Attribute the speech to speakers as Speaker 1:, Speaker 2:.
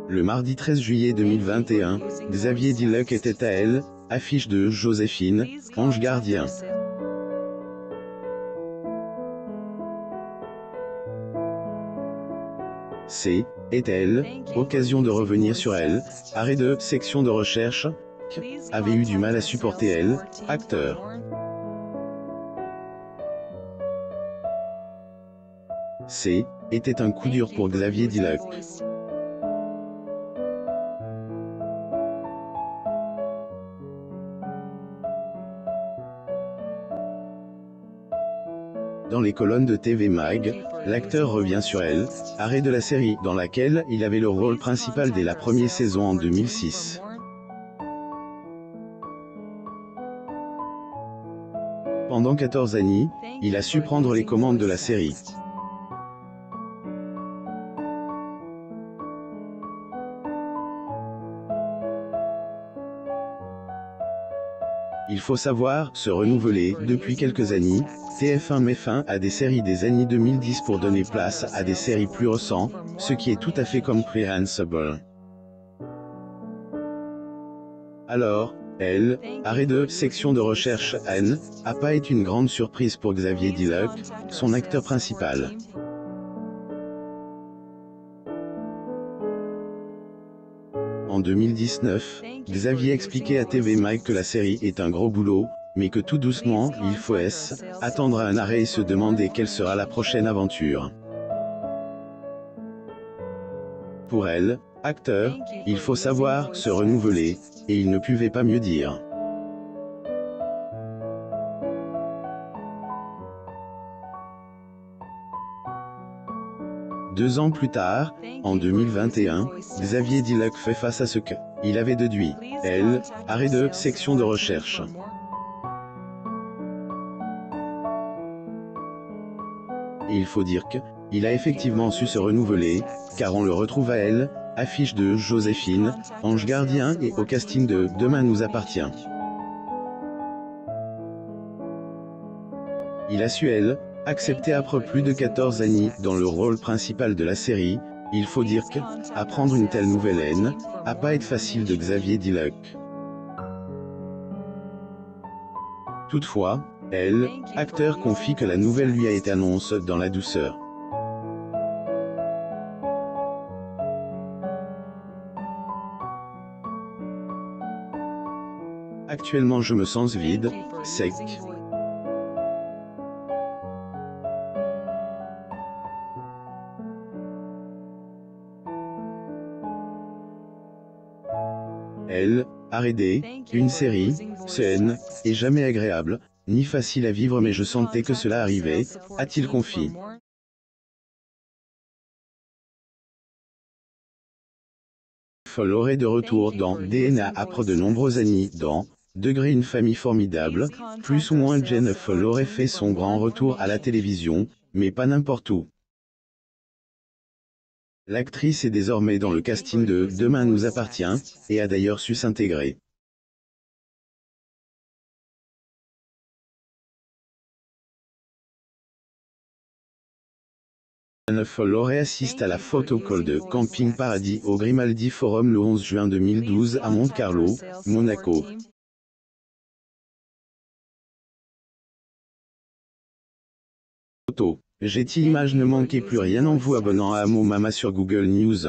Speaker 1: Le mardi 13 juillet 2021, Xavier Diluc était à Elle, affiche de Joséphine, Ange Gardien. C. Est Elle, occasion de revenir sur Elle, arrêt de section de recherche, avait eu du mal à supporter Elle, acteur. C. Était un coup dur pour Xavier Diluc. Dans les colonnes de TV Mag, l'acteur revient sur Elle, arrêt de la série dans laquelle il avait le rôle principal dès la première saison en 2006. Pendant 14 années, il a su prendre les commandes de la série. Il faut savoir, se renouveler, depuis quelques années, TF1 met fin à des séries des années 2010 pour donner place à des séries plus récentes, ce qui est tout à fait compréhensible. Alors, Elle, arrêt de section de recherche N, a pas été une grande surprise pour Xavier Diluc, son acteur principal. En 2019, Xavier expliquait à TV Mag que la série est un gros boulot, mais que tout doucement, il faut attendre un arrêt et se demander quelle sera la prochaine aventure. Pour Elle, acteur, il faut savoir se renouveler, et il ne pouvait pas mieux dire. Deux ans plus tard, en 2021, Xavier Diluc fait face à ce que il avait déduit. Elle, arrêt de section de recherche. Et il faut dire que il a effectivement su se renouveler, car on le retrouve à Elle, affiche de Joséphine, Ange Gardien et au casting de Demain nous appartient. Il a su accepter après plus de 14 années dans le rôle principal de la série. Il faut dire que apprendre une telle nouvelle a pas été facile de Xavier Diluc. Toutefois, Elle, acteur confie que la nouvelle lui a été annoncée dans la douceur. Actuellement je me sens vide, sec. Elle, arrêté, une série, saine, et jamais agréable, ni facile à vivre mais je sentais que cela arrivait, a-t-il confié. Foll est de retour dans DNA après de nombreuses années dans Degré une famille formidable, plus ou moins Jen Foll aurait fait son grand retour à la télévision, mais pas n'importe où. L'actrice est désormais dans le casting de Demain nous appartient, et a d'ailleurs su s'intégrer. Jen Foll assiste à la photocall de Camping Paradis au Grimaldi Forum le 11 juin 2012 à Monte-Carlo, Monaco. J'ai-t-il image ne manquez plus rien en vous abonnant à Amo Mama sur Google News.